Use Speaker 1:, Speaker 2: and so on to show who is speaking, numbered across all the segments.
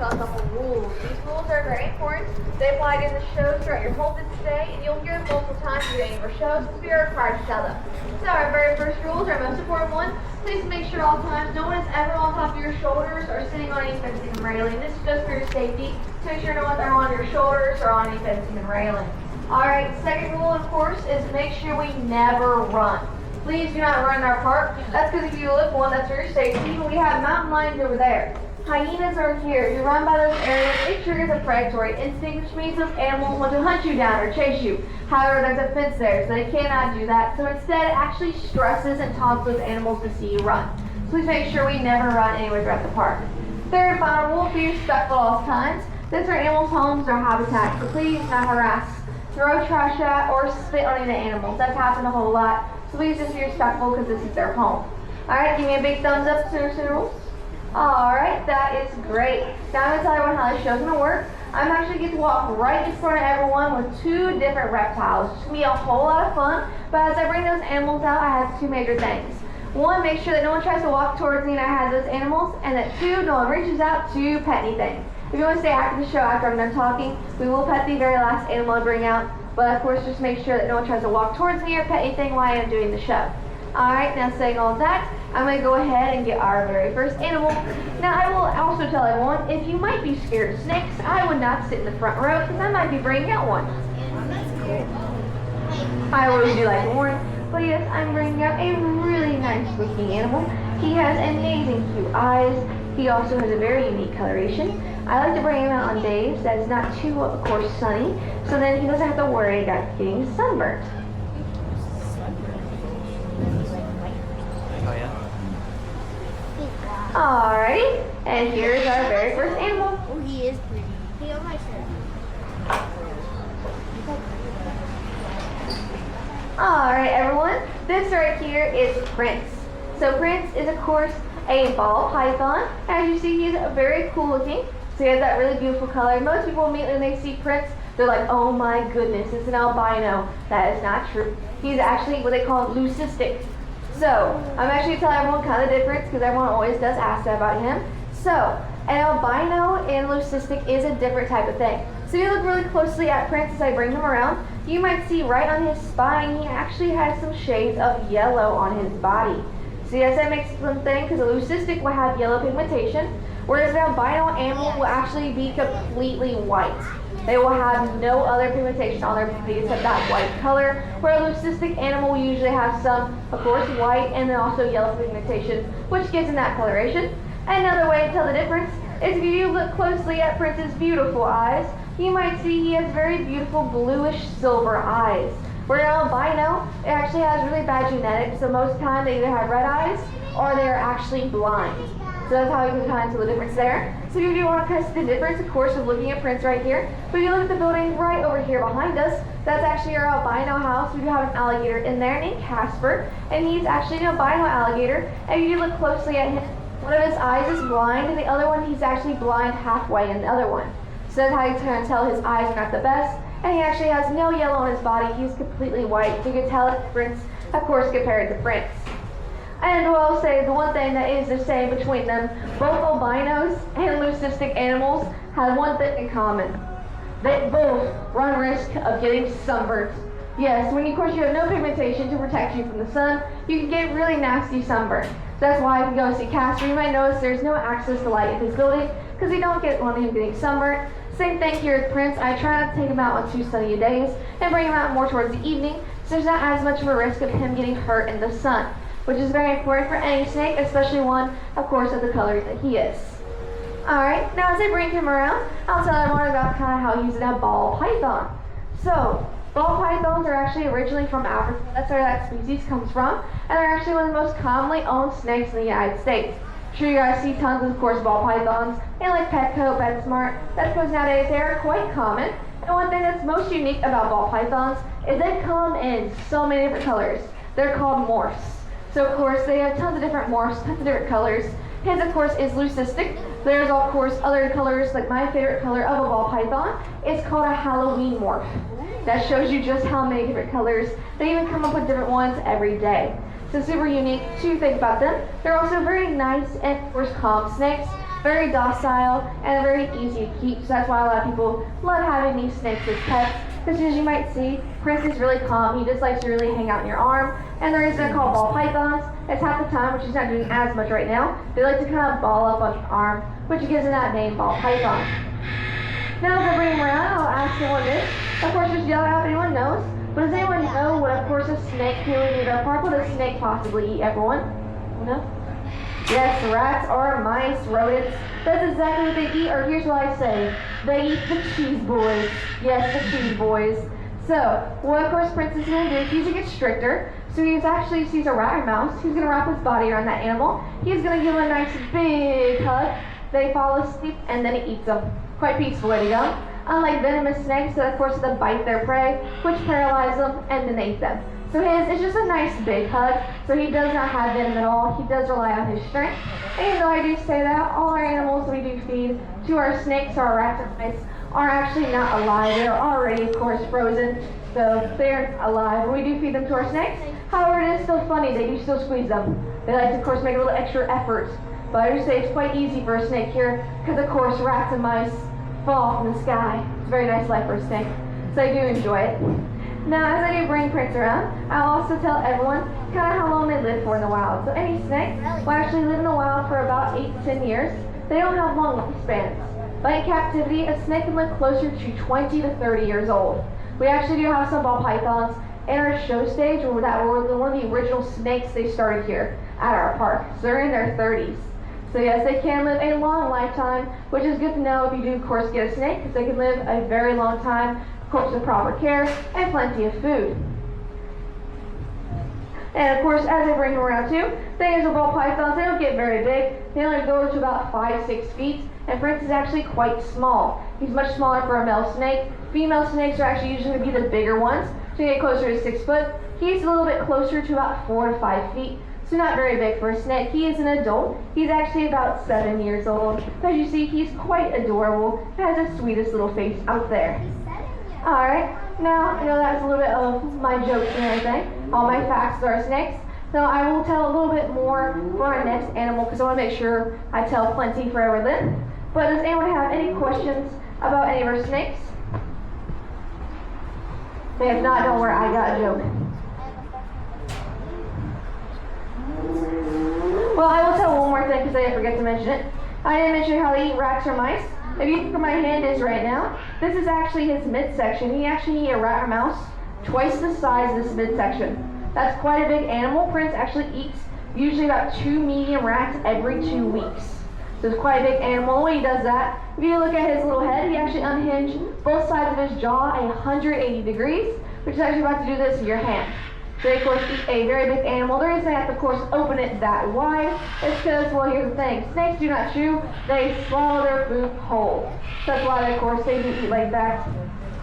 Speaker 1: on some rules. These rules are very important. They apply to the shows throughout your whole visit today, and you'll hear them multiple times during any of our shows because we are required to tell them. So our very first rule is our most important one. Please make sure all times no one is ever on top of your shoulders or sitting on any fencing and railing. This is just for your safety. So make sure no one's ever on your shoulders or on any fencing and railing. Alright, second rule, of course, is make sure we never run. Please do not run in our park. That's because if you look, one, that's for your safety, but we have mountain lions over there. Hyenas are here. If you run by those areas, it triggers a predatory instinct, which means those animals want to hunt you down or chase you. However, there's a fence there, so they cannot do that. So instead, it actually stresses and taunts those animals to see you run. So please make sure we never run anywhere throughout the park. Third and final rule, be respectful at all times. This are animals' homes or habitats, so please not harass, throw trash at, or spit on any animals. That's happened a whole lot. So please just be respectful because this is their home. Alright, give me a big thumbs up to the rules. Alright, that is great. Now I'm going to tell everyone how this show's going to work. I'm actually going to walk right in front of everyone with two different reptiles. It's going to be a whole lot of fun, but as I bring those animals out, I have two major things. One, make sure that no one tries to walk towards me and I have those animals, and that two, no one reaches out to pet anything. If you want to stay after the show, after I'm done talking, we will pet the very last animal I bring out, but of course just make sure that no one tries to walk towards me or pet anything while I am doing the show. Alright, now saying all that, I'm going to go ahead and get our very first animal. Now I will also tell everyone, if you might be scared of snakes, I would not sit in the front row because I might be bringing out one. I always do like one, but yes, I'm bringing out a really nice looking animal. He has amazing cute eyes. He also has a very unique coloration. I like to bring him out on days that is not too, of course, sunny, so then he doesn't have to worry about getting sunburned.
Speaker 2: Oh yeah?
Speaker 1: Alrighty, and here's our very first animal.
Speaker 3: Oh, he is pretty. He on my shirt.
Speaker 1: Alright everyone, this right here is Prince. So Prince is of course a ball python. As you see, he's very cool looking. So he has that really beautiful color. Most people immediately when they see Prince, they're like, oh my goodness, it's an albino. That is not true. He's actually what they call leucistic. So, I'm actually going to tell everyone kind of the difference because everyone always does ask that about him. So, an albino and leucistic is a different type of thing. So if you look really closely at Prince as I bring him around, you might see right on his spine, he actually has some shades of yellow on his body. See, yes, that makes one thing because a leucistic will have yellow pigmentation, whereas an albino animal will actually be completely white. They will have no other pigmentation on their body except that white color, where a leucistic animal will usually have some, of course, white and then also yellow pigmentation, which gives them that coloration. Another way to tell the difference is if you look closely at Prince's beautiful eyes, you might see he has very beautiful bluish silver eyes. Where an albino, it actually has really bad genetics, so most of the time they either have red eyes or they're actually blind. So that's how you can kind of tell the difference there. So if you want to kind of see the difference, of course, of looking at Prince right here. But if you look at the building right over here behind us, that's actually our albino house. We do have an alligator in there named Casper, and he's actually an albino alligator. And if you look closely at him, one of his eyes is blind, and the other one, he's actually blind halfway in the other one. So that's how you can tell his eyes are not the best. And he actually has no yellow on his body. He's completely white. So you can tell the difference, of course, compared to Prince. And we'll say the one thing that is the same between them, both albinos and leucistic animals have one thing in common. They both run risk of getting sunburnt. Yes, when of course you have no pigmentation to protect you from the sun, you can get really nasty sunburn. That's why if you go see Casper, you might notice there's no access to light in his building because you don't want him getting sunburnt. Same thing here with Prince. I try not to take him out on 2 sunny days and bring him out more towards the evening so there's not as much of a risk of him getting hurt in the sun, which is very important for any snake, especially one, of course, of the color that he is. Alright, now as I bring him around, I'll tell everyone about kind of how he's a ball python. So, ball pythons are actually originally from Africa. That's where that species comes from, and they're actually one of the most commonly owned snakes in the United States. I'm sure you guys see tons of course, ball pythons, and like Petco, PetSmart. That's because nowadays they are quite common. And one thing that's most unique about ball pythons is they come in so many different colors. They're called morphs. So of course they have tons of different morphs, tons of different colors. His of course is leucistic. There's of course other colors, like my favorite color of a ball python is called a Halloween morph. That shows you just how many different colors. They even come up with different ones every day. So super unique to think about them. They're also very nice and of course calm snakes. very docile, and very easy to keep. So that's why a lot of people love having these snakes as pets. Because as you might see, Prince is really calm. He just likes to really hang out in your arm. And the reason they're called ball pythons is half the time, which he's not doing as much right now, they like to kind of ball up on your arm, which gives them that name, ball python. Now as I bring him around, I'll ask him what it is. Of course, just yell out if anyone knows. But does anyone know what, of course, a snake here in our park? What does a snake possibly eat, everyone? No? Yes, rats or mice, rodents. That's exactly what they eat, or here's what I say. They eat the cheese boys. Yes, the cheese boys. So, what of course Prince is going to do is he's going to get stricter. So he's actually sees a rat or mouse. He's going to wrap his body around that animal. He's going to give him a nice big hug. They fall asleep and then he eats them. Quite peaceful way to go. Unlike venomous snakes that of course they bite their prey, which paralyze them and then they eat them. So his is just a nice big hug, so he does not have venom at all. He does rely on his strength. And though I do say that, all our animals we do feed to our snakes or our rats or mice are actually not alive. They're already, of course, frozen, so they're alive. We do feed them to our snakes. However, it is still funny. They do still squeeze them. They like to, of course, make a little extra effort. But I just say it's quite easy for a snake here, because, of course, rats and mice fall from the sky. It's a very nice life for a snake, so I do enjoy it. Now, as I do bring Prince around, I'll also tell everyone kind of how long they live for in the wild. So any snake will actually live in the wild for about 8 to 10 years. They don't have long lifespans. But in captivity, a snake can live closer to 20 to 30 years old. We actually do have some ball pythons in our show stage where that were one of the original snakes they started here at our park. So they're in their 30s. So yes, they can live a long lifetime, which is good to know if you do, of course, get a snake, because they can live a very long time, of course, with proper care and plenty of food. And of course, as I bring them around too, things with ball pythons, they don't get very big. They only go to about 5-6 feet, and Prince is actually quite small. He's much smaller for a male snake. Female snakes are actually usually going to be the bigger ones, so you get closer to 6 foot. He's a little bit closer to about 4 to 5 feet. So not very big for a snake. He is an adult. He's actually about 7 years old. As you see, he's quite adorable. He has the sweetest little face out there. Alright, now, that's a little bit of my jokes and everything. All my facts are snakes. So I will tell a little bit more for our next animal, because I want to make sure I tell plenty for everything. But does anyone have any questions about any of our snakes? If not, don't worry, I got a joke. Well, I will tell one more thing because I didn't forget to mention it. I didn't mention how they eat rats or mice. If you look where my hand is right now, this is actually his midsection. He actually ate a rat or mouse twice the size of this midsection. That's quite a big animal. Prince actually eats usually about 2 medium rats every 2 weeks. So it's quite a big animal. When he does that, if you look at his little head, he actually unhinged both sides of his jaw 180 degrees, which is actually about to do this in your hand. So they, of course, eat a very big animal. The reason they have to, of course, open it that wide is because, well, here's the thing. Snakes do not chew. They swallow their food whole. So that's why, of course, they do eat like that.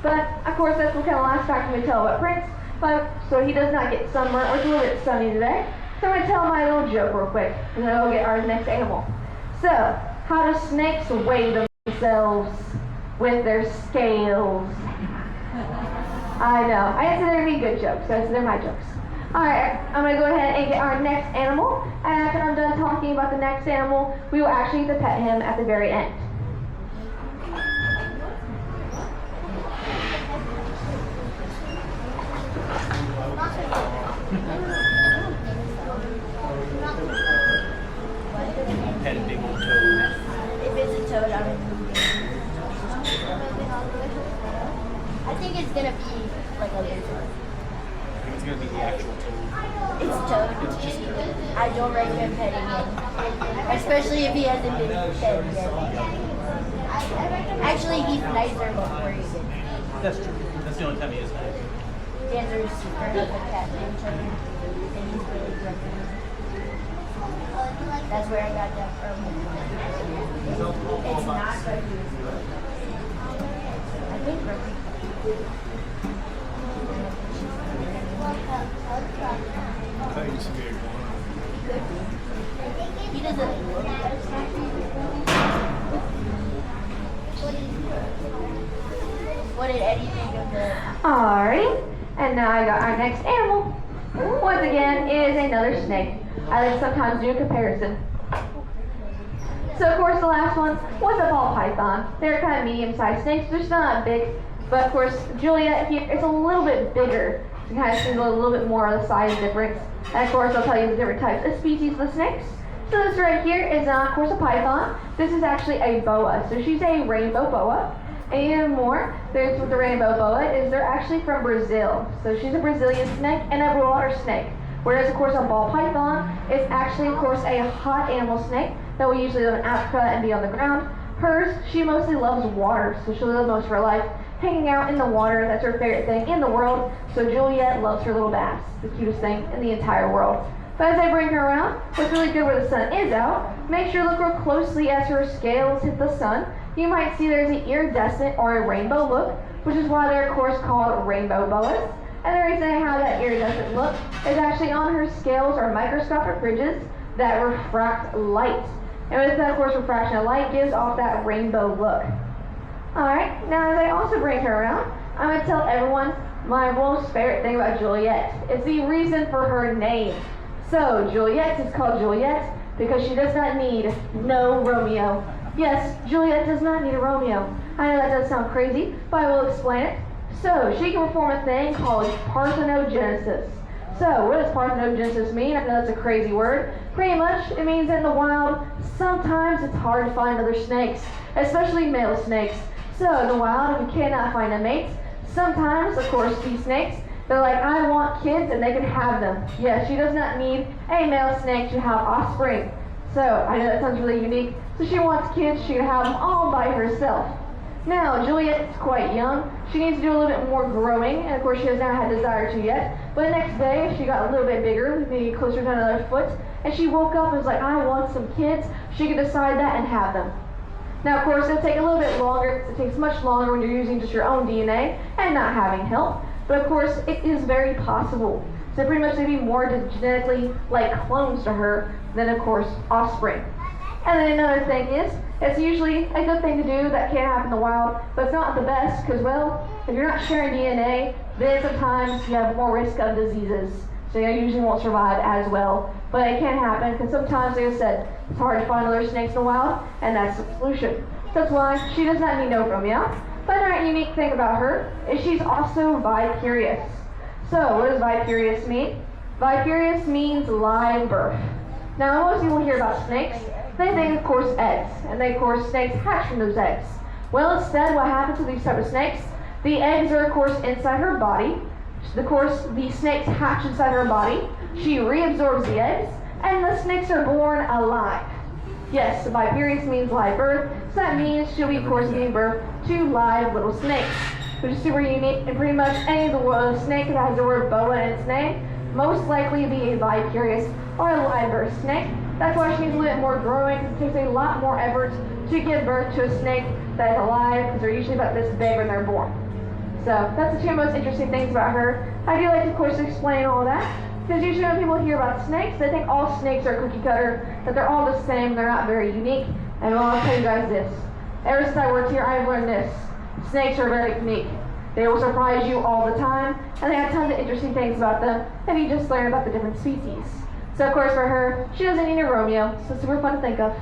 Speaker 1: But, of course, that's what kind of last fact I'm going to tell about Prince. But, so he does not get sunburned, or it's a little bit sunny today. So I'm going to tell my little joke real quick, and then we'll get our next animal. So, how do snakes weigh themselves with their scales? I know. I didn't say they're going to be good jokes, so they're my jokes. Alright, I'm going to go ahead and get our next animal. And after I'm done talking about the next animal, we will actually get to pet him at the very end.
Speaker 2: Pet a big old toad.
Speaker 3: If it's a toad, I'm going to I think it's going to be like a lizard.
Speaker 2: I think it's going to be the actual toad.
Speaker 3: It's toad.
Speaker 2: It's just toad.
Speaker 3: I don't recommend petting him. Especially if he hasn't been fed yet. Actually, he's nicer before he gets.
Speaker 2: That's true. That's the only time he is nice.
Speaker 3: Dancer's super of a cat named Toad. And he's really grumpy. That's where I got that from. It's not grumpy. I think grumpy.
Speaker 2: I thought you used to be a
Speaker 3: He doesn't. What did Eddie think of the?
Speaker 1: Alright, and now I got our next animal. Once again, is another snake. I like to sometimes do a comparison. So of course the last one was a ball python. They're kind of medium-sized snakes. They're still not big, but of course Juliet here is a little bit bigger. So you kind of see a little bit more of the size difference. And of course I'll tell you the different types of species of snakes. So this right here is of course a python. This is actually a boa. So she's a rainbow boa. And even more, there's with the rainbow boa is they're actually from Brazil. So she's a Brazilian snake and a blue water snake. Whereas of course a ball python is actually of course a hot animal snake that we usually live in Africa and be on the ground. Hers, she mostly loves water, so she'll live most of her life hanging out in the water. That's her favorite thing in the world. So Juliet loves her little bass, the cutest thing in the entire world. But as I bring her around, what's really good where the sun is out, make sure to look real closely as her scales hit the sun. You might see there's an iridescent or a rainbow look, which is why they're of course called rainbow boas. And the reason how that iridescent look is actually on her scales or microscopic ridges that refract light. And with that, of course, refraction of light gives off that rainbow look. Alright, now as I also bring her around, I'm going to tell everyone my most favorite thing about Juliet. It's the reason for her name. So, Juliet is called Juliet because she does not need no Romeo. Yes, Juliet does not need a Romeo. I know that does sound crazy, but I will explain it. So, she can perform a thing called parthenogenesis. So, what does parthenogenesis mean? I know that's a crazy word. Pretty much, it means in the wild, sometimes it's hard to find other snakes, especially male snakes. So, in the wild, if you cannot find a mate, sometimes, of course, these snakes, they're like, I want kids, and they can have them. Yes, she does not need a male snake to have offspring. So, I know that sounds really unique. So, she wants kids, she can have them all by herself. Now, Juliet is quite young. She needs to do a little bit more growing, and of course she has not had desire to yet. But the next day, she got a little bit bigger, maybe closer to another foot, and she woke up and was like, I want some kids. She could decide that and have them. Now, of course, it'll take a little bit longer. It takes much longer when you're using just your own DNA and not having help. But of course, it is very possible. So pretty much they'd be more genetically like clones to her than, of course, offspring. And then another thing is, it's usually a good thing to do that can happen in the wild, but it's not the best because, well, if you're not sharing DNA, then sometimes you have more risk of diseases. So you usually won't survive as well. But it can happen because sometimes, like I said, it's hard to find other snakes in the wild, and that's the solution. So that's why she does not need no Romeo. But another unique thing about her is she's also vicarious. So what does vicarious mean? Vicarious means live birth. Now most people hear about snakes, they think of course eggs, and they of course snakes hatch from those eggs. Well, instead what happens to these type of snakes, the eggs are of course inside her body. Of course the snakes hatch inside her body, she reabsorbs the eggs, and the snakes are born alive. Yes, vicarious means live birth, so that means she'll be of course giving birth to live little snakes, which is super unique, and pretty much any of the snake that has the word boa in its name most likely be a vicarious or a live birth snake. That's why she needs a little bit more growing, because it takes a lot more effort to give birth to a snake that is alive, because they're usually about this big when they're born. So that's the two most interesting things about her. I do like to, of course, explain all that, because usually when people hear about snakes, they think all snakes are cookie cutter, that they're all the same, they're not very unique. And well, I'll tell you guys this. Ever since I worked here, I've learned this. Snakes are very unique. They will surprise you all the time, and they have tons of interesting things about them if you just learn about the different species. So of course for her, she doesn't need a Romeo, so it's super fun to think of.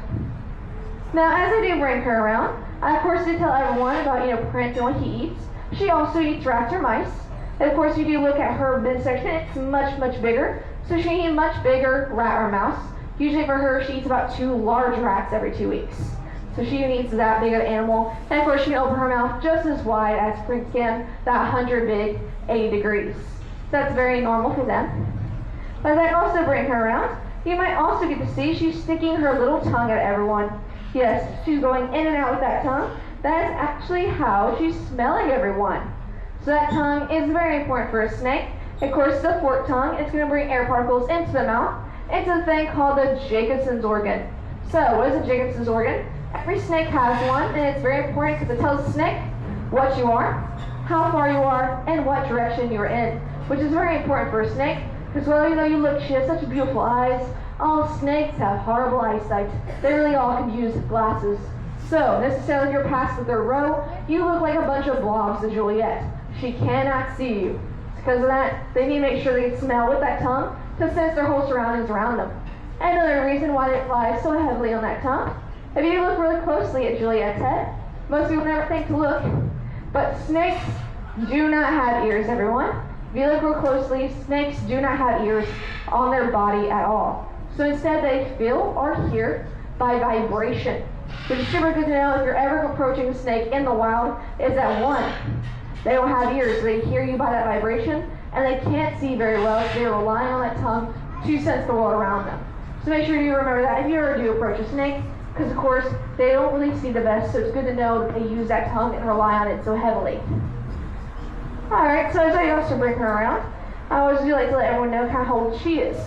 Speaker 1: Now as I do bring her around, I of course do tell everyone about Prince and what he eats. She also eats rats or mice. And of course, if you do look at her midsection, it's much, much bigger. So she eats a much bigger rat or mouse. Usually for her, she eats about 2 large rats every 2 weeks. So she eats that big of an animal. And of course, she can open her mouth just as wide as Prince can, that 100 big, 80 degrees. So that's very normal for them. But as I also bring her around, you might also get to see she's sticking her little tongue at everyone. Yes, she's going in and out with that tongue. That is actually how she's smelling everyone. So that tongue is very important for a snake. Of course, the forked tongue is going to bring air particles into the mouth. It's a thing called the Jacobson's organ. So, what is a Jacobson's organ? Every snake has one, and it's very important because it tells the snake what you are, how far you are, and what direction you're in, which is very important for a snake. Because, well, you look, she has such beautiful eyes. All snakes have horrible eyesight. They really all can use glasses. So, necessarily if you're past the 3rd row, you look like a bunch of blobs to Juliet. She cannot see you. Because of that, they need to make sure they smell with that tongue to sense their whole surroundings around them. Another reason why they fly so heavily on that tongue If you look really closely at Juliet's head, most people never think to look, but snakes do not have ears, everyone. If you look real closely, snakes do not have ears on their body at all. So instead they feel or hear by vibration, which is super good to know if you're ever approaching a snake in the wild, is that one, they don't have ears, so they hear you by that vibration, and they can't see very well, so they're relying on that tongue to sense the world around them. So make sure you remember that if you ever do approach a snake, because of course they don't really see the best, so it's good to know that they use that tongue and rely on it so heavily. Alright, so as I also bring her around, I always do like to let everyone know how old she is.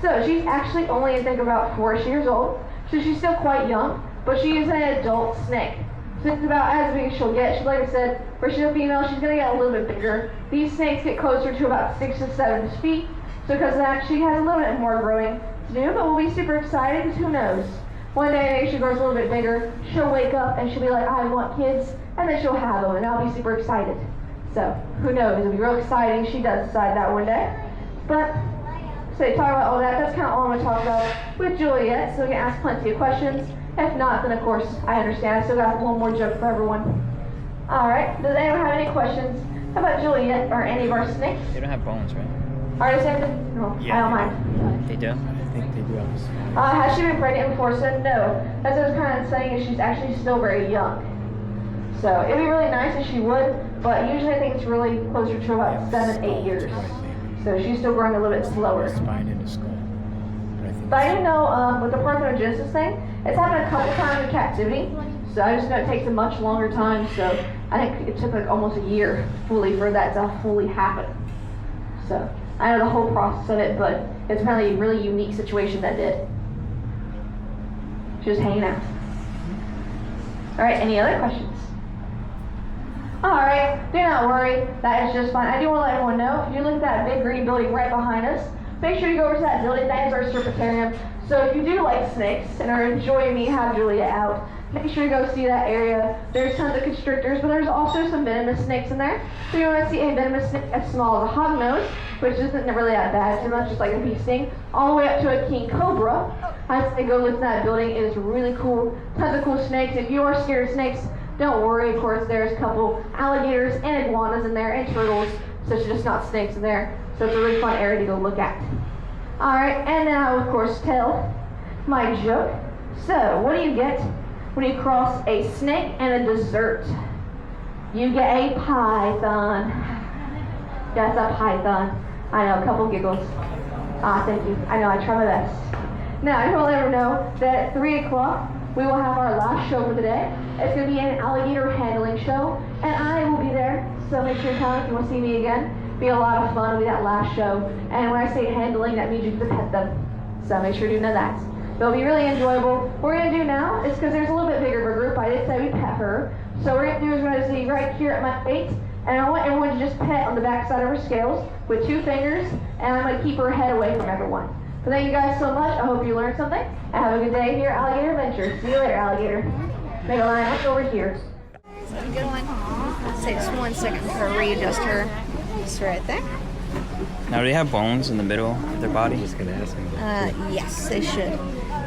Speaker 1: So she's actually only, I think, about 4 years old, so she's still quite young, but she is an adult snake. So it's about as big as she'll get. She, like I said, where she's a female, she's going to get a little bit bigger. These snakes get closer to about 6 to 7 feet, so because of that, she has a little bit more growing to do, but we'll be super excited because who knows? One day, maybe she grows a little bit bigger, she'll wake up and she'll be like, I want kids, and then she'll have them, and I'll be super excited. So, who knows? It'll be real exciting. She does decide that one day. But, so talk about all that. That's kind of all I'm going to talk about with Juliet, so we can ask plenty of questions. If not, then of course, I understand. I still got one more joke for everyone. Alright, does anyone have any questions about Juliet or any of our snakes?
Speaker 4: They don't have bones, right?
Speaker 1: Alright, Sam? No,
Speaker 2: Yeah.
Speaker 1: I don't mind.
Speaker 4: They do?
Speaker 2: I think they do have a small.
Speaker 1: Has she been pregnant before? So no. That's what I was kind of saying, is she's actually still very young. So it'd be really nice if she would, but usually I think it's really closer to about 7, 8 years. So she's still growing a little bit slower.
Speaker 2: Spine in the skull.
Speaker 1: But I do know with the parthenogenesis thing, it's happened a couple times in captivity. So I just know it takes a much longer time. So I think it took like almost a year fully for that to fully happen. So I know the whole process of it, but it's apparently a really unique situation that did. She was hanging out. All right, any other questions? All right, do not worry, that is just fine. I do want to let everyone know, if you look at that big green building right behind us, make sure you go over to that building. That is our serpentarium. So if you do like snakes and are enjoying me have Julia out, make sure you go see that area. There's tons of constrictors, but there's also some venomous snakes in there. So you want to see a venomous snake as small as a hognose, which isn't really that bad, so much just like a bee sting, all the way up to a king cobra. I'd say go look at that building. It is really cool. Tons of cool snakes. If you are scared of snakes, don't worry. Of course, there's a couple alligators and iguanas in there and turtles, so it's just not snakes in there. So it's a really fun area to go look at. All right, and now, of course, tell my joke. So, what do you get when you cross a snake and a dessert? You get a python. That's a python. I know, a couple giggles. Thank you. I know, I try my best. Now, I will let everyone know that at 3 o'clock, we will have our last show for the day. It's going to be an alligator handling show, and I will be there, so make sure you come if you want to see me again. It'll be a lot of fun. It'll be that last show, and when I say handling, that means you get to pet them. So make sure you know that. It'll be really enjoyable. What we're going to do now is, because there's a little bit bigger of a group, I did say we pet her. So what we're going to do is we're going to see right here at my feet, and I want everyone to just pet on the back side of her scales with 2 fingers, and I'm going to keep her head away from everyone. So thank you guys so much. I hope you learned something, and have a good day here at Alligator Adventure. See you later, alligator. Make a line up over here.
Speaker 3: Good one. Say just 1 second for her readjust her. Just right there.
Speaker 4: Now, do they have bones in the middle of their body?
Speaker 2: Just gonna ask him.
Speaker 3: Yes, they should.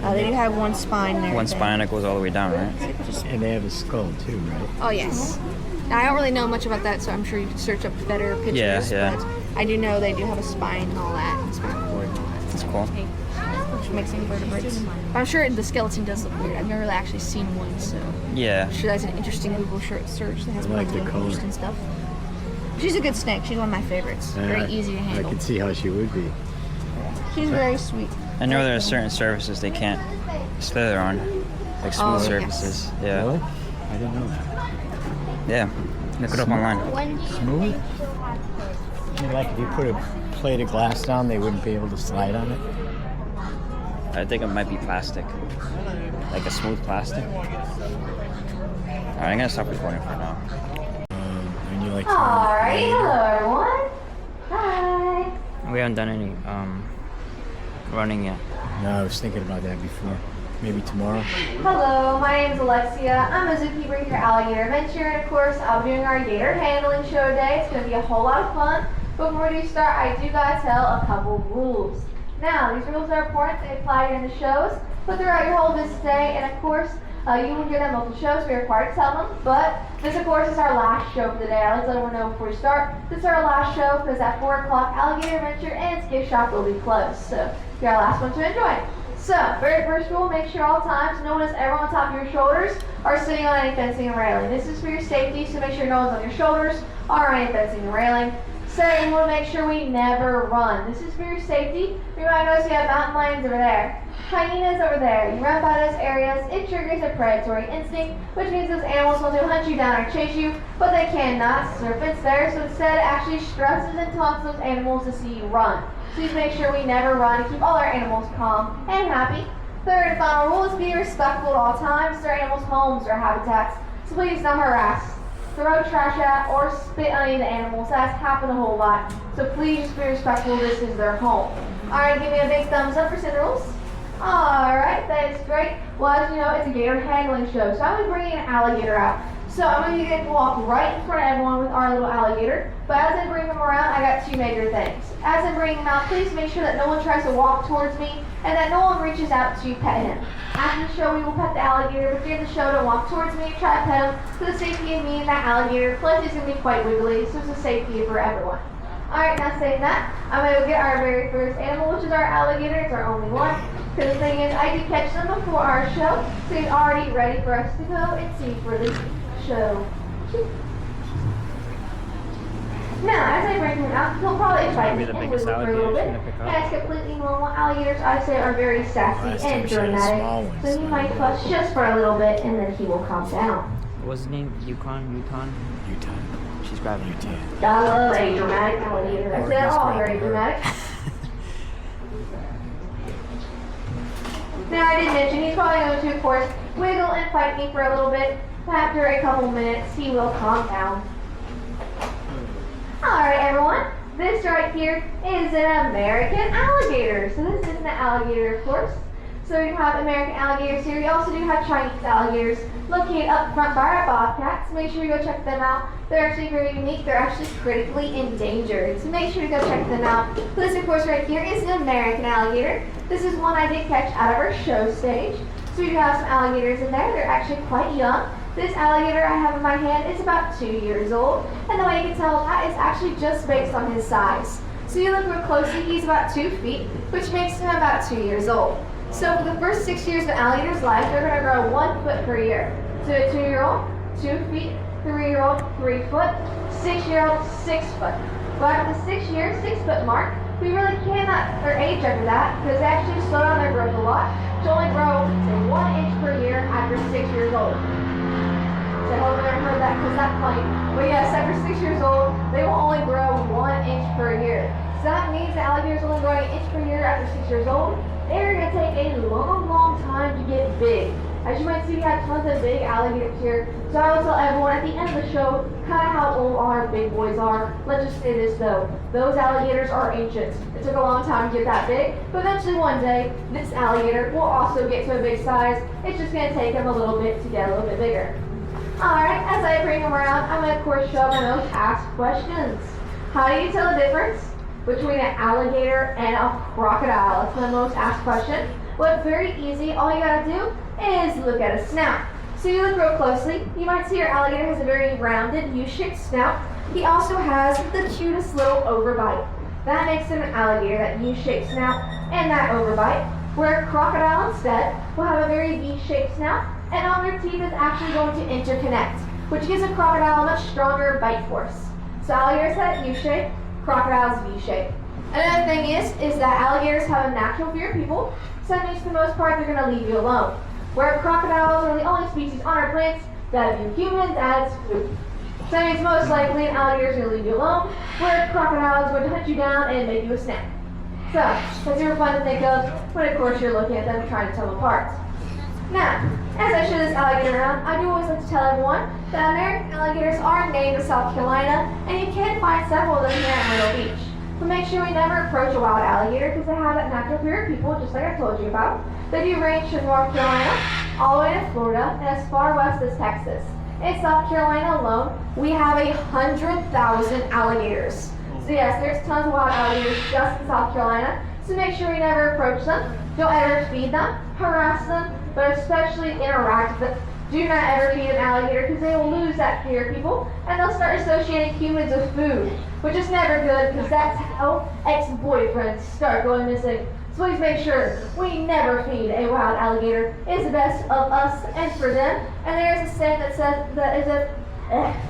Speaker 3: They do have one spine there.
Speaker 4: One spine that goes all the way down, right?
Speaker 2: And they have a skull too, right?
Speaker 3: Oh, yes. Now, I don't really know much about that, so I'm sure you can search up better pictures.
Speaker 4: Yeah.
Speaker 3: But I do know they do have a spine and all that, and spinal cord and all that.
Speaker 4: That's cool.
Speaker 3: Which makes them vertebrates. But I'm sure the skeleton does look weird. I've never really actually seen one, so
Speaker 4: Yeah.
Speaker 3: I'm sure that's an interesting Google search that has
Speaker 2: I like
Speaker 3: plenty
Speaker 2: the
Speaker 3: of
Speaker 2: color.
Speaker 3: interesting stuff. She's a good snake. She's one of my favorites. Very easy to
Speaker 2: I
Speaker 3: handle.
Speaker 2: can see how she would be.
Speaker 3: She's very sweet.
Speaker 4: I know there are certain surfaces they can't slither on, like smooth
Speaker 3: Oh, yes.
Speaker 4: surfaces. Yeah.
Speaker 2: Really? I didn't know that.
Speaker 4: Yeah. Look it up online.
Speaker 2: Smooth? I mean, like if you put a plate of glass down, they wouldn't be able to slide on it?
Speaker 4: I think it might be plastic, like a smooth plastic. All right, I'm gonna stop recording for now.
Speaker 2: And you like to
Speaker 1: Alright, hello everyone. Hi.
Speaker 4: We haven't done any running yet.
Speaker 2: No, I was thinking about that before. Maybe tomorrow.
Speaker 1: Hello, my name's Alexia. I'm a zookeeper here at Alligator Adventure, and of course, I'll be doing our gator handling show today. It's going to be a whole lot of fun. Before we do start, I do gotta tell a couple rules. Now, these rules are important. They apply during the shows, but throughout your whole visit day, and of course, You will hear them multiple shows, we are required to tell them, but this of course is our last show for the day. I like to let everyone know before we start, this is our last show because at 4 o'clock Alligator Adventure and its gift shop will be closed. So you're our last one to enjoy. So, very first rule, make sure all times no one is ever on top of your shoulders or sitting on any fencing and railing. This is for your safety, so make sure no one's on your shoulders or on any fencing and railing. Second, we'll make sure we never run. This is for your safety. You might notice we have mountain lions over there, hyenas over there. You run by those areas, it triggers a predatory instinct, which means those animals want to hunt you down or chase you, but they cannot. Serpents there, so instead it actually stresses and taunts those animals to see you run. Please make sure we never run and keep all our animals calm and happy. Third and final rule is be respectful at all times. Their animals' homes or habitats, so please don't harass, throw trash at, or spit on any of the animals. That's happened a whole lot, so please just be respectful. This is their home. Alright, give me a big thumbs up for Cinder Rules. Alright, that is great. Well, as you know, it's a gator handling show, so I'm going to bring an alligator out. So I'm going to get to walk right in front of everyone with our little alligator. But as I bring him around, I got two major things. As I bring him out, please make sure that no one tries to walk towards me and that no one reaches out to pet him. After the show, we will pet the alligator, but during the show, don't walk towards me or try to pet him for the safety of me and that alligator. Plus, he's going to be quite wiggly, so it's a safety for everyone. Alright, now saying that, I'm going to go get our very first animal, which is our alligator. It's our only one. Because the thing is, I did catch them before our show, so he's already ready for us to go and see for this show. Now, as I bring him out, he'll probably bite me and wiggle for a little bit. And it's completely normal. Alligators, I say, are very sassy and dramatic. So he might fuss just for a little bit, and then he will calm down.
Speaker 4: What's his name? Yukon? She's grabbing Utah.
Speaker 1: I love a dramatic alligator. I say they're all very dramatic. Now, I did mention he's probably going to, of course, wiggle and fight me for a little bit. After a couple minutes, he will calm down. Alright, everyone. This right here is an American alligator. So this is an alligator, of course. So we have American alligators here. We also do have Chinese alligators located up front by our bobcats. Make sure you go check them out. They're actually very unique. They're actually critically endangered. So make sure to go check them out. This, of course, right here is an American alligator. This is one I did catch out of our show stage. So we do have some alligators in there. They're actually quite young. This alligator I have in my hand is about 2 years old. And the way you can tell that is actually just based on his size. So you look real closely, he's about 2 feet, which makes him about 2 years old. So for the first 6 years of an alligator's life, they're going to grow 1 foot per year. So a 2-year-old, 2 feet, 3-year-old, 3 foot, 6-year-old, 6 foot. But at the 6-year, 6 foot mark, we really cannot, or age after that, because they actually slow down their growth a lot to only grow to 1 inch per year after 6 years old. So I hope you never heard that because that's funny. But yes, after 6 years old, they will only grow 1 inch per year. So that means the alligators only growing 1 inch per year after 6 years old. They're going to take a long, long time to get big. As you might see, we have tons of big alligators here. So I will tell everyone at the end of the show kind of how old our big boys are. Let's just say this though. Those alligators are ancient. It took a long time to get that big, but eventually one day, this alligator will also get to a big size. It's just going to take him a little bit to get a little bit bigger. Alright, as I bring him around, I'm going to of course show my most asked questions. How do you tell the difference between an alligator and a crocodile? That's my most asked question. Well, it's very easy. All you gotta do is look at a snout. So you look real closely, you might see our alligator has a very rounded U-shaped snout. He also has the cutest little overbite. That makes him an alligator, that U-shaped snout and that overbite. Where a crocodile instead will have a very V-shaped snout, and all their teeth is actually going to interconnect, which gives a crocodile a much stronger bite force. So alligators have U-shape, crocodiles V-shape. Another thing is that alligators have a natural fear of people, so that means for the most part they're going to leave you alone. Where crocodiles are the only species on our planet that view humans as food. So that means most likely an alligator is going to leave you alone, where a crocodile is going to hunt you down and make you a snack. So, that's super fun to think of when of course you're looking at them trying to tell them apart. Now, as I show this alligator around, I do always like to tell everyone that American alligators are native to South Carolina, and you can find several of them here at Myrtle Beach. But make sure we never approach a wild alligator because they have that natural fear of people, just like I told you about. They do range from North Carolina all the way to Florida and as far west as Texas. In South Carolina alone, we have 100,000 alligators. So yes, there's tons of wild alligators just in South Carolina. So make sure we never approach them. Don't ever feed them, harass them, but especially interact with them. Do not ever feed an alligator because they will lose that fear, people, and they'll start associating humans with food, which is never good because that's how ex-boyfriends start going missing. So please make sure we never feed a wild alligator. It's the best of us and for them. And there is a saying that says that is a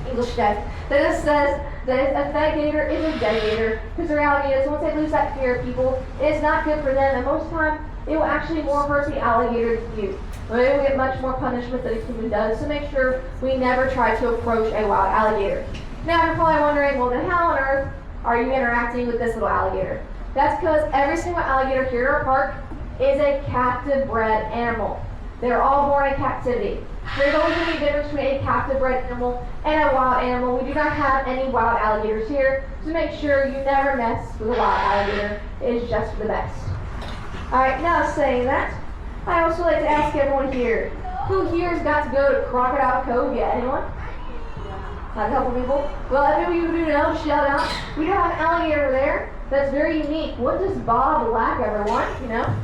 Speaker 1: English guy that says that a fed gator is a dead gator because the reality is once they lose that fear of people, it's not good for them, and most of the time it will actually more hurt the alligator than you. They will get much more punishment than a human does, so make sure we never try to approach a wild alligator. Now you're probably wondering, well then how on earth are you interacting with this little alligator? That's because every single alligator here at our park is a captive bred animal. They're all born in captivity. There's always going to be a difference between a captive bred animal and a wild animal. We do not have any wild alligators here, so make sure you never mess with a wild alligator. It is just for the best. Alright, now saying that, I also like to ask everyone here, who here has got to go to Crocodile Cove yet? Anyone? Not a couple people? Well, if you do know, shout out. We do have an alligator there that's very unique. What does Bob lack, everyone? You know?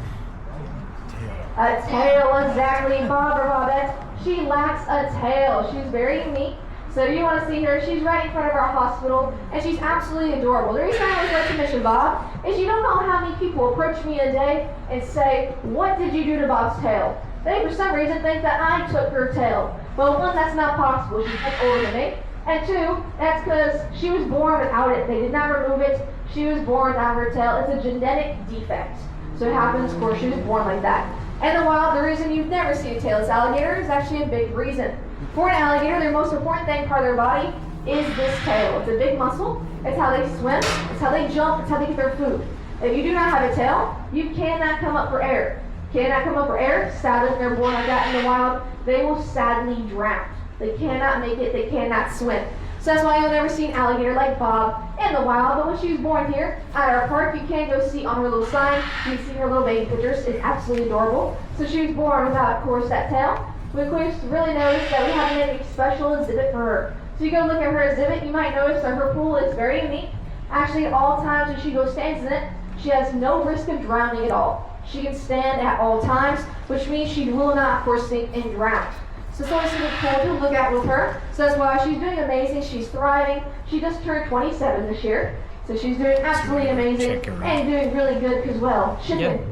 Speaker 1: A tail, exactly. Bob or Bobette. She lacks a tail. She's very unique. So if you want to see her, she's right in front of our hospital, and she's absolutely adorable. The reason I always like to mention Bob is you don't know how many people approach me a day and say, what did you do to Bob's tail? They, for some reason, think that I took her tail. Well, one, that's not possible. She's much older than me. And two, that's because she was born without it. They did not remove it. She was born without her tail. It's a genetic defect. So it happens, of course, she was born like that. And in the wild, the reason you've never seen a tailless alligator is actually a big reason. For an alligator, their most important thing part of their body is this tail. It's a big muscle. It's how they swim. It's how they jump. It's how they get their food. If you do not have a tail, you cannot come up for air. Cannot come up for air. Sadly, when they're born like that in the wild, they will sadly drown. They cannot make it. They cannot swim. So that's why you'll never see an alligator like Bob in the wild. But when she was born here at our park, you can go see on her little sign. You can see her little baby pictures. It's absolutely adorable. So she was born without, of course, that tail. We of course really noticed that we have a special exhibit for her. So you go look at her exhibit, you might notice that her pool is very unique. Actually, at all times when she goes stands in it, she has no risk of drowning at all. She can stand at all times, which means she will not, of course, sink and drown. So it's always something cool to look at with her. So that's why she's doing amazing. She's thriving. She just turned 27 this year. So she's doing absolutely amazing and doing really good as well. Chicken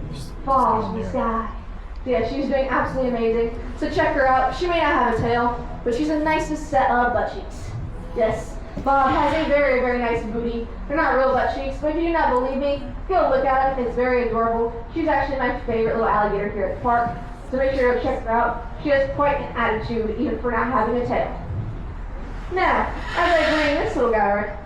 Speaker 1: falls from the sky. Yeah, she's doing absolutely amazing. So check her out. She may not have a tail, but she's a nice set of butt cheeks. Yes, Bob has a very, very nice booty. They're not real butt cheeks, but if you do not believe me, go look at them. It's very adorable. She's actually my favorite little alligator here at the park. So make sure to check her out. She has quite an attitude, even for not having a tail. Now, as I bring this little guy right,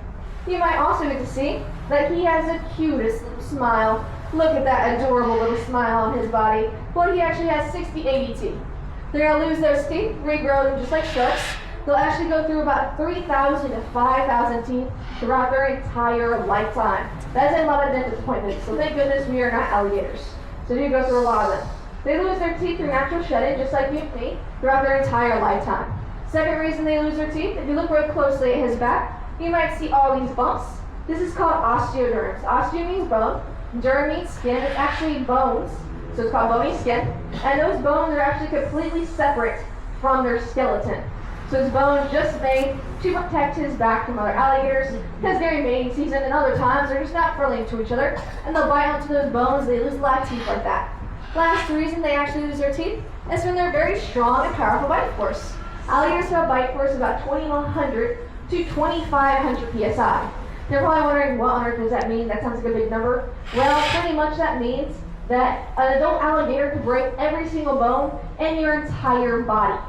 Speaker 1: you might also get to see that he has the cutest little smile. Look at that adorable little smile on his body. Well, he actually has 60, 80 teeth. They're going to lose those teeth, regrow them just like sharks. They'll actually go through about 3,000 to 5,000 teeth throughout their entire lifetime. That is a lot of dentist appointments, so thank goodness we are not alligators. So you go through a lot of them. They lose their teeth through natural shedding, just like you and me, throughout their entire lifetime. Second reason they lose their teeth, if you look real closely at his back, you might see all these bumps. This is called osteoderms. Osteo means bone. Derm means skin. It's actually bones, so it's called bony skin. And those bones are actually completely separate from their skeleton. So his bones just made to protect his back from other alligators, because during mating season and other times they're just not friendly to each other, and they'll bite onto those bones. They lose a lot of teeth like that. Last reason they actually lose their teeth is when they're very strong and powerful bite force. Alligators have a bite force of about 2,100 to 2,500 psi. They're probably wondering, what on earth does that mean? That sounds like a big number. Well, pretty much that means that an adult alligator could break every single bone in your entire body.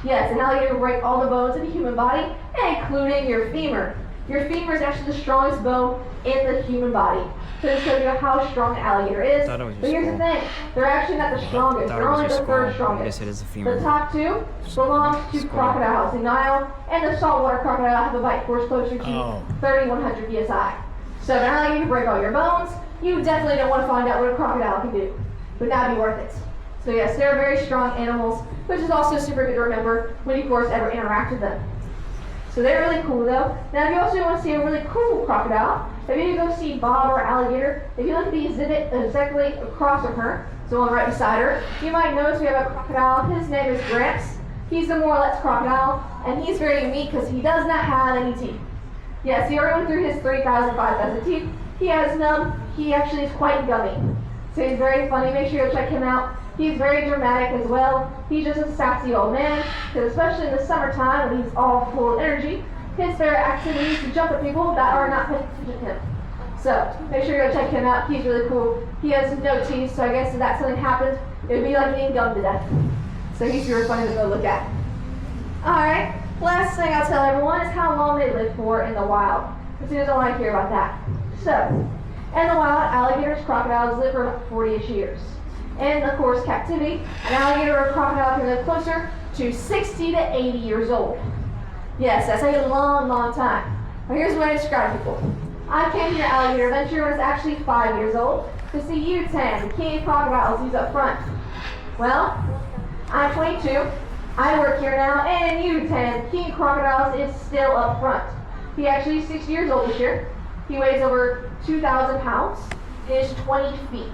Speaker 1: Yes, an alligator will break all the bones in the human body, including your femur. Your femur is actually the strongest bone in the human body. So this shows you how strong an alligator is. But here's the thing, they're actually not the strongest. They're only the third strongest. The top two belong to crocodiles. The Nile and the saltwater crocodile have a bite force closer to 3,100 psi. So if an alligator can break all your bones, you definitely don't want to find out what a crocodile can do. Would not be worth it. So yes, they're very strong animals, which is also super good to remember when you, of course, ever interact with them. So they're really cool though. Now if you also want to see a really cool crocodile, if you go see Bob or alligator, if you look at the exhibit exactly across from her, so the one right beside her. You might notice we have a crocodile. His name is Gramps. He's the more or less crocodile, and he's very unique because he does not have any teeth. Yes, he already went through his 3,000, 5,000 teeth. He has none. He actually is quite gummy. So he's very funny. Make sure you check him out. He's very dramatic as well. He's just a sassy old man, because especially in the summertime when he's all full of energy, his favorite activity is to jump at people that are not paying attention to him. So make sure you go check him out. He's really cool. He has no teeth, so I guess if that something happened, it would be like being gummed to death. So he's really funny to go look at. Alright, last thing I'll tell everyone is how long they live for in the wild. As soon as I want to hear about that. So, in the wild, alligators, crocodiles live for about 40-ish years. In, of course, captivity, an alligator or a crocodile can live closer to 60 to 80 years old. Yes, that's a long, long time. Well, here's the way I describe people. I came here Alligator Adventure when I was actually 5 years old to see U-10, the king of crocodiles. He's up front. Well, I'm 22. I work here now, and U-10, king of crocodiles, is still up front. He actually is 6 years old this year. He weighs over 2,000 pounds. He is 20 feet.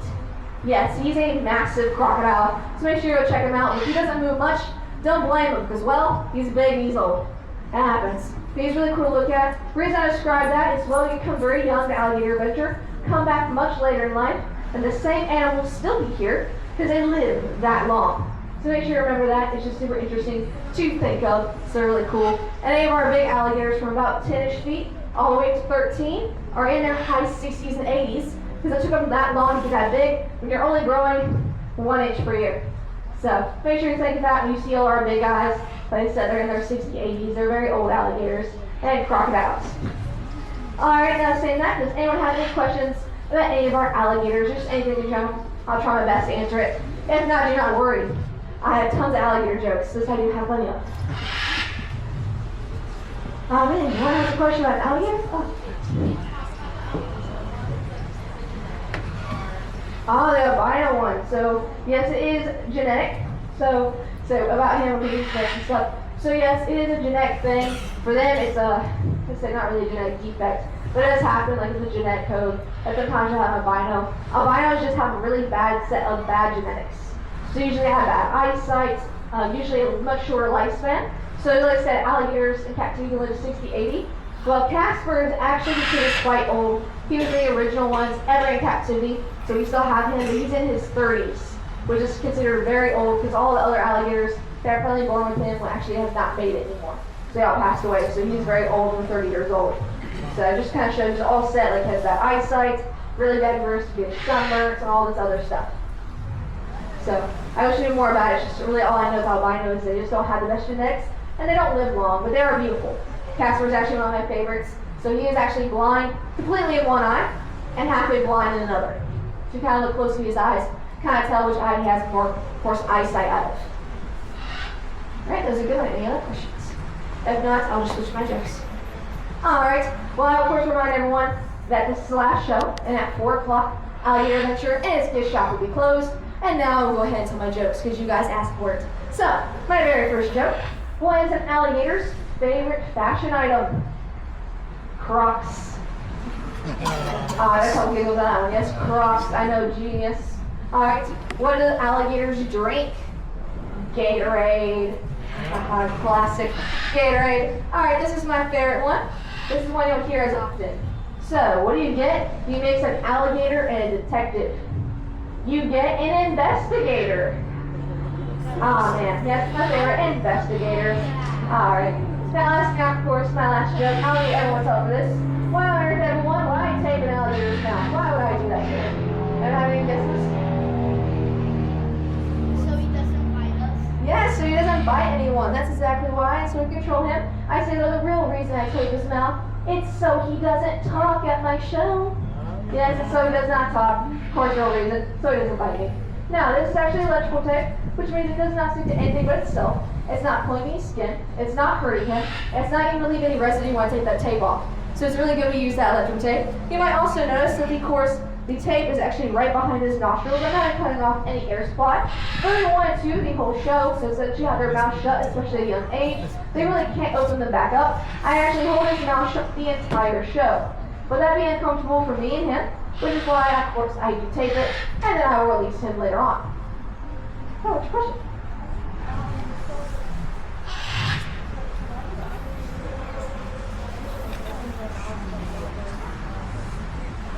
Speaker 1: Yes, he's a massive crocodile, so make sure you go check him out. If he doesn't move much, don't blame him, because, well, he's big and he's old. That happens. He's really cool to look at. The reason I describe that is, well, you come very young to Alligator Adventure, come back much later in life, and the same animal will still be here, because they live that long. So make sure you remember that. It's just super interesting to think of. So really cool. And any of our big alligators from about 10-ish feet all the way to 13 are in their high 60s and 80s, because it took them that long to get that big, and you're only growing 1 inch per year. So make sure you think of that when you see all our big guys. Like I said, they're in their 60s, 80s. They're very old alligators and crocodiles. Alright, now saying that, does anyone have any questions about any of our alligators? Just anything in general? I'll try my best to answer it. If not, do not worry. I have tons of alligator jokes. This I do have plenty of. Oh man, anyone has a question about alligators? Oh, the albino one. So yes, it is genetic. So about him, we use and stuff. So yes, it is a genetic thing. For them, it's not really a genetic defect, but it does happen. Like it's a genetic code. And sometimes you have an albino. Albinos just have a really bad set of bad genetics. So usually they have bad eyesight. Usually a much shorter lifespan. So like I said, alligators in captivity can live 60, 80. Well, Casper is actually considered quite old. He was the original ones ever in captivity. So we still have him, but he's in his 30s, which is considered very old because all the other alligators that are probably born with him actually have not made it anymore. So they all passed away. So he's very old and 30 years old. So it just kind of shows all set, like has bad eyesight, really bad verse to get sunburns and all this other stuff. So I wish I knew more about it. It's just really all I know about albinos. They just don't have the best genetics and they don't live long, but they are beautiful. Casper is actually one of my favorites. So he is actually blind completely in one eye and halfway blind in another. So you kind of look close to his eyes, kind of tell which eye he has more, of course, eyesight out of. Alright, those are good. Any other questions? If not, I'll just switch my jokes. Alright, well, I of course remind everyone that this is the last show, and at 4 o'clock, Alligator Adventure and its gift shop will be closed. And now I'll go ahead and tell my jokes because you guys asked for it. So, my very first joke. What is an alligator's favorite fashion item? Crocs. That's how giggles on that one. Yes, Crocs. I know, genius. Alright, what do alligators drink? Gatorade. Classic Gatorade. Alright, this is my favorite one. This is one you'll hear as often. So, what do you get? You mix an alligator and a detective. You get an investigator. Oh man, yes, my favorite, investigator. Alright. Now, of course, my last joke. I don't need everyone's help for this. Why on earth, everyone, would I tape an alligator's mouth? Why would I do that here? Anyone have any guesses?
Speaker 3: So he doesn't bite us?
Speaker 1: Yes, so he doesn't bite anyone. That's exactly why. So we control him. I say the real reason I tape his mouth, it's so he doesn't talk at my show. Yes, it's so he does not talk. Of course, real reason. So he doesn't bite me. Now, this is actually electrical tape, which means it does not stick to anything but itself. It's not pulling any skin. It's not hurting him. It's not even leaving any residue when I take that tape off. So it's really good to use that electrical tape. You might also notice that, of course, the tape is actually right behind his nostrils. I'm not cutting off any air supply. But if you wanted to, the whole show, so since you have their mouth shut, especially at a young age, they really can't open them back up. I actually hold his mouth shut the entire show. But that'd be uncomfortable for me and him, which is why, of course, I do tape it, and then I will release him later on. Oh, what's your question?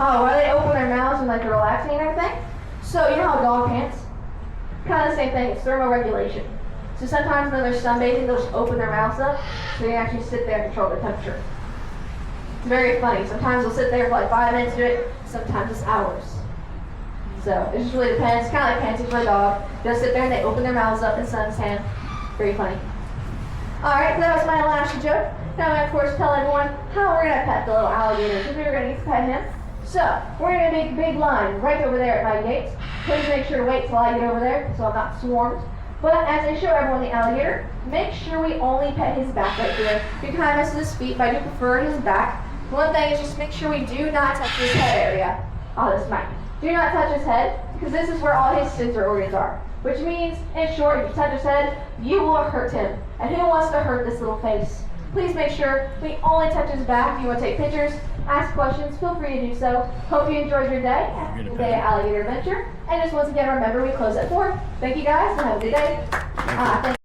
Speaker 1: Oh, why they open their mouths and like they're relaxing and everything? So you know how a dog pants? Kind of the same thing, it's thermoregulation. So sometimes when they're sunbathing, they'll just open their mouths up so they can actually sit there and control their temperature. It's very funny. Sometimes they'll sit there for like 5 minutes to do it, sometimes it's hours. So it just really depends. It's kind of like panting for a dog. They'll sit there and they open their mouths up in suntan. Very funny. Alright, so that was my last joke. Now I of course tell everyone how we're going to pet the little alligator because we were going to get to pet him. So, we're going to make a big line right over there at my gates. Please make sure to wait till I get over there so I'm not swarmed. But as I show everyone the alligator, make sure we only pet his back right here. You can kind of mess with his feet, but I do prefer his back. One thing is just make sure we do not touch his head area. Oh, this mic. Do not touch his head because this is where all his sensor organs are. Which means, in short, if you touch his head, you will hurt him. And who wants to hurt this little face? Please make sure we only touch his back. If you want to take pictures, ask questions, feel free to do so. Hope you enjoyed your day at the Day Alligator Adventure. And just once again, remember we close at 4. Thank you guys and have a good day.